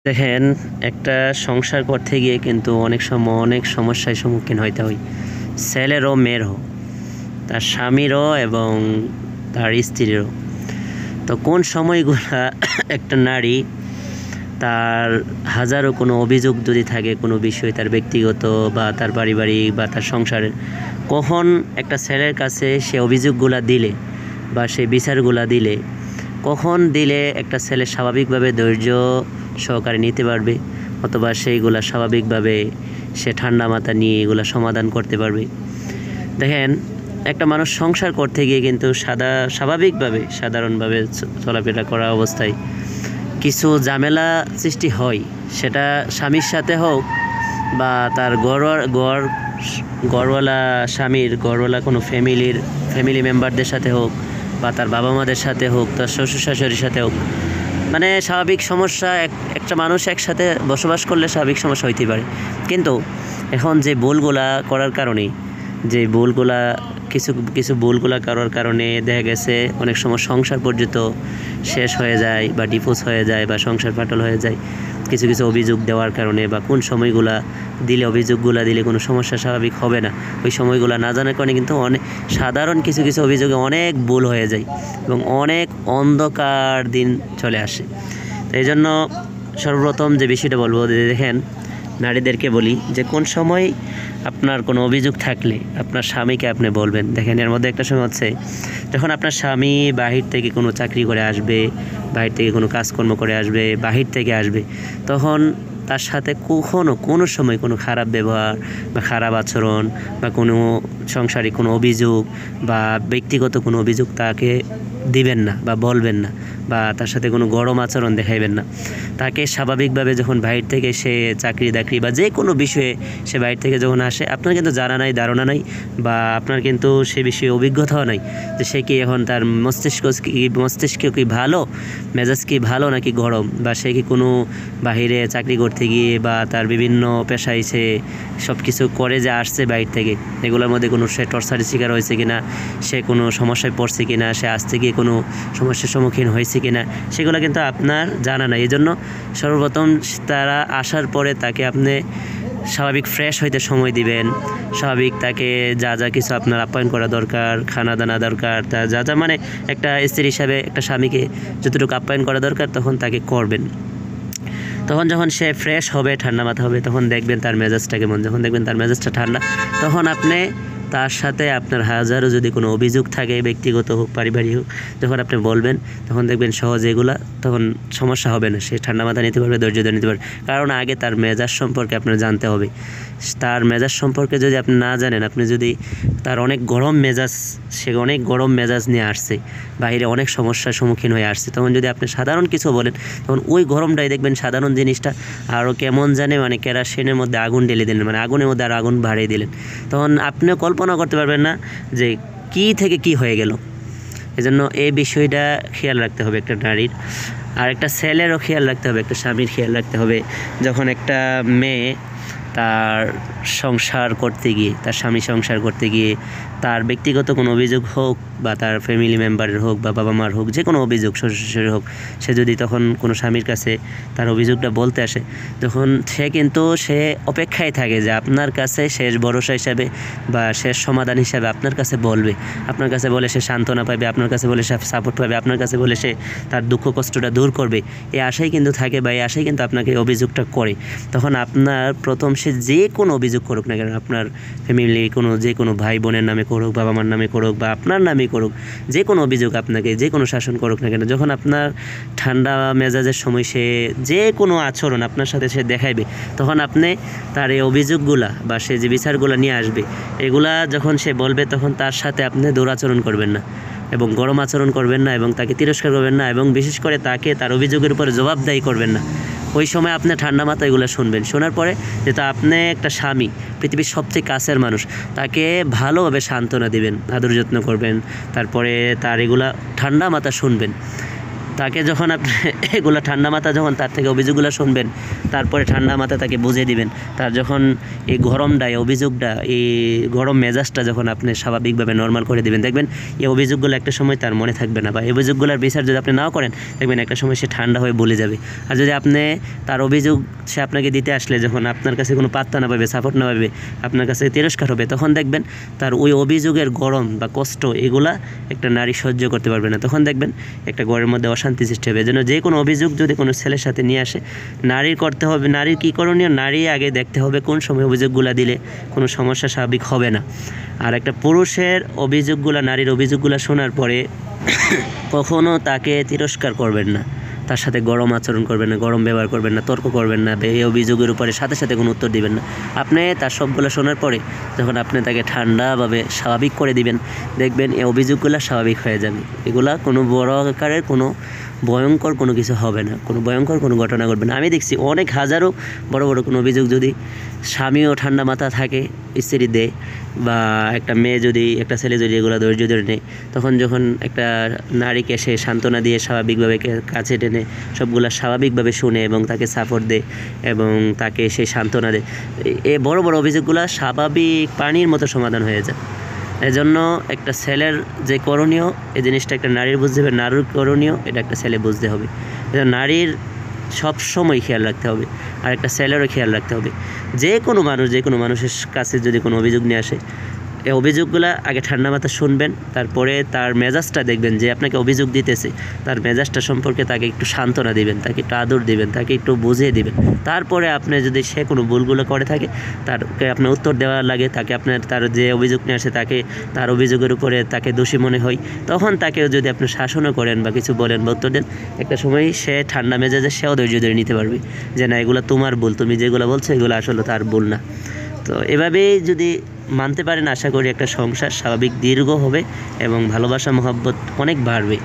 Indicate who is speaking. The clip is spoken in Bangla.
Speaker 1: দেখেন, একটা সংসার করতে গিয়ে কিন্তু অনেক সময় অনেক সমস্যার সম্মুখীন হইতে হয়। ছেলেরও মেয়েরও, তার স্বামীরও এবং তার স্ত্রীরও। তো কোন সময়গুলা একটা নারী তার হাজারো কোনো অভিযোগ যদি থাকে কোনো বিষয়, তার ব্যক্তিগত বা তার পারিবারিক বা তার সংসারের, কখন একটা ছেলের কাছে সে অভিযোগগুলা দিলে বা সে বিচারগুলা দিলে, কখন দিলে একটা ছেলে স্বাভাবিকভাবে ধৈর্য সহকারে নিতে পারবে, অথবা সেইগুলা স্বাভাবিকভাবে সে ঠান্ডা মাথা নিয়ে এগুলা সমাধান করতে পারবে। দেখেন, একটা মানুষ সংসার করতে গিয়ে কিন্তু স্বাভাবিকভাবে সাধারণভাবে চলাফেরা করা অবস্থায় কিছু ঝামেলা সৃষ্টি হয়। সেটা স্বামীর সাথে হোক বা তার গড়ওয়ালা স্বামীর গড়ওয়ালা কোনো ফ্যামিলি মেম্বারদের সাথে হোক, বা তার বাবা মাদের সাথে হোক, তার শ্বশুর শাশুড়ির সাথে হোক। মানে স্বাভাবিক সমস্যা, একটা মানুষ একসাথে বসবাস করলে স্বাভাবিক সমস্যা হইতেই পারে। কিন্তু এখন যে ভুলগুলা করার কারণে, যে ভুলগুলা কিছু কিছু ভুলগুলা করার কারণে দেখা গেছে অনেক সময় সংসার পর্যন্ত শেষ হয়ে যায় বা ডিভোর্স হয়ে যায় বা সংসার ফাটল হয়ে যায় কিছু কিছু অভিযোগ দেওয়ার কারণে, বা কোন সময়গুলা দিলে অভিযোগগুলা দিলে কোনো সমস্যা স্বাভাবিক হবে না, ওই সময়গুলো না জানার কারণে কিন্তু অনেক সাধারণ কিছু কিছু অভিযোগে অনেক ভুল হয়ে যায় এবং অনেক অন্ধকার দিন চলে আসে। তো এই জন্য সর্বপ্রথম যে বিষয়টা বলবো, দেখেন, নারীদেরকে বলি যে কোন সময় আপনার কোনো অভিযোগ থাকলে আপনার স্বামীকে আপনি বলবেন। দেখেন, এর মধ্যে একটা সময় হচ্ছে যখন আপনার স্বামী বাহির থেকে কোনো চাকরি করে আসবে, বাহির থেকে কোনো কাজকর্ম করে আসবে, বাহির থেকে আসবে, তখন তার সাথে কোনো সময় কোনো খারাপ ব্যবহার বা খারাপ আচরণ বা কোনো সাংসারিক কোনো অভিযোগ বা ব্যক্তিগত কোনো অভিযোগ তাকে দিবেন না বা বলবেন না, বা তার সাথে কোনো গরম আচরণ দেখাইবেন না। তাকে স্বাভাবিকভাবে যখন বাইরে থেকে সে চাকরি দাকরি বা যে কোনো বিষয়ে সে বাইরে থেকে যখন আসে, আপনার কিন্তু জানা নাই, ধারণা নাই, বা আপনার কিন্তু সে বিষয়ে অভিজ্ঞতাও নাই যে সে কি এখন তার মস্তিষ্ক কি ভালো, মেজাজ কি ভালো নাকি গরম, বা সে কি কোনো বাহিরে চাকরি করতে গিয়ে বা তার বিভিন্ন পেশায় সে সব কিছু করে যে আসছে বাইরে থেকে, এগুলোর মধ্যে কোনো সে টর্চারের শিকার হয়েছে কিনা, সে কোনো সমস্যায় পড়ছে কিনা, সে আসতে গিয়ে কোনো সমস্যার সম্মুখীন হয়েছে কিনা, সেগুলো কিন্তু আপনার জানা নাই। এই জন্য সর্বপ্রথম তারা আসার পরে তাকে আপনি স্বাভাবিক ফ্রেশ হইতে সময় দিবেন। স্বাভাবিক তাকে যা যা কিছু আপনার আপ্যায়ন করা দরকার, খানা দানা দরকার, তা যা যা মানে একটা স্ত্রী হিসাবে একটা স্বামীকে যতটুকু আপ্যায়ন করা দরকার তখন তাকে করবেন। তখন যখন সে ফ্রেশ হবে, ঠান্ডা মাথা হবে, তখন দেখবেন তার মেজাজটা কেমন। যখন দেখবেন তার মেজাজটা ঠান্ডা, তখন আপনি তার সাথে আপনার হাজারও যদি কোনো অভিযোগ থাকে, ব্যক্তিগত হোক পারিবারিক হোক, যখন আপনি বলবেন তখন দেখবেন সহজে এগুলা তখন সমস্যা হবে না। সে ঠান্ডা মাথা নিতে পারবে, ধৈর্য ধরে নিতে পারবে। কারণ আগে তার মেজাজ সম্পর্কে আপনার জানতে হবে। তার মেজাজ সম্পর্কে যদি আপনি না জানেন, আপনি যদি তার অনেক গরম মেজাজ, সে অনেক গরম মেজাজ নিয়ে আসছে, বাইরে অনেক সমস্যার সম্মুখীন হয়ে আসছে, তখন যদি আপনি সাধারণ কিছু বলেন, তখন ওই গরমটাই দেখবেন সাধারণ জিনিসটা আরও কেমন জানে, মানে কেরাসিনের মধ্যে আগুন ঢেলে দিলেন, মানে আগুনের মধ্যে আরও আগুন বাড়িয়ে দিলেন। তখন আপনিও কল্পনা করতে পারবেন না যে কী থেকে কী হয়ে গেল। এজন্য এই বিষয়টা খেয়াল রাখতে হবে একটা নারীর। আর একটা ছেলেরও খেয়াল রাখতে হবে, একটা স্বামীর খেয়াল রাখতে হবে। যখন একটা মেয়ে তার সংসার করতে গিয়ে, তার স্বামী সংসার করতে গিয়ে তার ব্যক্তিগত কোনো অভিযোগ হোক বা তার ফ্যামিলি মেম্বারের হোক বা বাবা মার হোক, যে কোনো অভিযোগ, শ্বশুর শাশুড়ি হোক, সে যদি তখন কোনো স্বামীর কাছে তার অভিযোগটা বলতে আসে, তখন সে কিন্তু সে অপেক্ষায় থাকে যে আপনার কাছে শেষ ভরসা হিসাবে বা শেষ সমাধান হিসাবে আপনার কাছে বলবে। আপনার কাছে বলে সে সান্ত্বনা পাবে, আপনার কাছে বলে সে সাপোর্ট পাবে, আপনার কাছে বলে সে তার দুঃখ কষ্টটা দূর করবে। এই আশাই কিন্তু থাকে বা এই আশাই কিন্তু আপনাকে অভিযোগটা করে। তখন আপনার প্রথম সে যে কোনো অভিযোগ করুক না কেন, আপনার ফ্যামিলি যে কোনো ভাই বোনের নামে করুক, বাবা মার নামে করুক বা আপনার নামে করুক, যে কোনো অভিযোগ আপনাকে যে কোনো শাসন করুক না কেন, যখন আপনার ঠান্ডা মেজাজের সময় সে যে কোনো আচরণ আপনার সাথে সে দেখাইবে, তখন আপনি তার এই অভিযোগগুলা বা সে যে বিচারগুলো নিয়ে আসবে, এগুলা যখন সে বলবে, তখন তার সাথে আপনি দুরাচরণ করবেন না এবং গরম আচরণ করবেন না এবং তাকে তিরস্কার করবেন না এবং বিশেষ করে তাকে তার অভিযোগের উপরে জবাবদাহি করবেন না। ওই সময় আপনি ঠান্ডা মাথায় এগুলো শুনবেন। শোনার পরে যেটা আপনি একটা স্বামী, পৃথিবীর সবচেয়ে কাছের মানুষ, তাকে ভালোভাবে সান্ত্বনা দিবেন, আদর যত্ন করবেন, তারপরে তার এগুলা ঠান্ডা মাথা শুনবেন। তাকে যখন আপনি এগুলো ঠান্ডা মাথা যখন তার থেকে অভিযোগগুলো শুনবেন, তারপরে ঠান্ডা মাথা তাকে বুঝিয়ে দিবেন, তার যখন এই গরমটা, এই অভিযোগটা, এই গরম মেজাজটা যখন আপনি স্বাভাবিকভাবে নর্মাল করে দিবেন, দেখবেন এই অভিযোগগুলো একটা সময় তার মনে থাকবে না, বা এই অভিযোগগুলোর বিচার যদি আপনি নাও করেন, দেখবেন একটা সময় সে ঠান্ডা হয়ে ভুলে যাবে। আর যদি আপনি তার অভিযোগ সে আপনাকে দিতে আসলে যখন আপনার কাছে কোনো পাত্তা না পাবে, সাপোর্ট না পাবে, আপনার কাছে তিরস্কার হবে, তখন দেখবেন তার ওই অভিযোগের গরম বা কষ্ট এগুলা একটা নারী সহ্য করতে পারবে না। তখন দেখবেন একটা ঘরের মধ্যে অশান্তি সৃষ্টি হবে। এজন্য যে কোনো অভিযোগ যদি কোনো ছেলের সাথে নিয়ে আসে, নারীর করতে হবে, নারীর কী করণীয়, নারী আগে দেখতে হবে কোন সময় অভিযোগগুলো দিলে কোনো সমস্যা স্বাভাবিক হবে না। আর একটা পুরুষের অভিযোগগুলো, নারীর অভিযোগগুলো শোনার পরে কখনও তাকে তিরস্কার করবেন না, তার সাথে গরম আচরণ করবেন না, গরম ব্যবহার করবেন না, তর্ক করবেন না, এই অভিযোগের উপরে সাথে সাথে কোনো উত্তর দিবেন না। আপনি তার সবগুলো শোনার পরে যখন আপনি তাকে ঠান্ডাভাবে স্বাভাবিক করে দিবেন, দেখবেন এই অভিযোগগুলো স্বাভাবিক হয়ে যাবে। এগুলা কোনো বড় আকারের কোনো ভয়ঙ্কর কোনো কিছু হবে না, কোনো ভয়ঙ্কর কোনো ঘটনা ঘটবে না। আমি দেখছি অনেক হাজারো বড় বড় কোনো অভিযোগ যদি স্বামীও ঠান্ডা মাথা থাকে স্ত্রী দেয়, বা একটা মেয়ে যদি, একটা ছেলে যদি এগুলো ধৈর্য ধরে নেয়, তখন যখন একটা নারীকে সে সান্ত্বনা দিয়ে স্বাভাবিকভাবে কাছে টেনে সবগুলো স্বাভাবিকভাবে শুনে এবং তাকে সাপোর্ট দেয় এবং তাকে সে সান্ত্বনা দেয়, এই বড় বড় অভিযোগগুলো স্বাভাবিক পানির মতো সমাধান হয়ে যায়। এজন্য একটা ছেলের যে করণীয়, এই জিনিসটা একটা নারীর বুঝতে হবে, নারীর করণীয় এটা একটা ছেলে বুঝতে হবে। নারীর সব সময় খেয়াল রাখতে হবে, আর একটা ছেলেরও খেয়াল রাখতে হবে। যে কোনো মানুষ, যে কোনো মানুষের কাছে যদি কোনো অভিযোগ নিয়ে আসে, এই অভিযোগগুলো আগে ঠান্ডা মাথা শুনবেন, তারপরে তার মেজাজটা দেখবেন যে আপনাকে অভিযোগ দিতেছে, তার মেজাজটা সম্পর্কে তাকে একটু সান্ত্বনা দিবেন, তাকে একটু আদর দিবেন, তাকে একটু বুঝিয়ে দিবেন। তারপরে আপনি যদি সে কোনো ভুলগুলো করে থাকে, তাকে আপনার উত্তর দেওয়া লাগে, তাকে আপনার তার যে অভিযোগ নিয়ে আসে তাকে তার অভিযোগের উপরে তাকে দোষী মনে হয়, তখন তাকেও যদি আপনি শাসনও করেন বা কিছু বলেন বা উত্তর দেন, একটা সময় সে ঠান্ডা মেজাজে সেও ধৈর্য ধরে নিতে পারবে যে না, এগুলো তোমার ভুল, তুমি যেগুলো বলছো এগুলো আসলে তার ভুল না। তো এভাবেই যদি মানতে পারেন, আশা করি একটা সংসার স্বাভাবিক দীর্ঘ হবে এবং ভালোবাসা মহব্বত অনেক বাড়বে।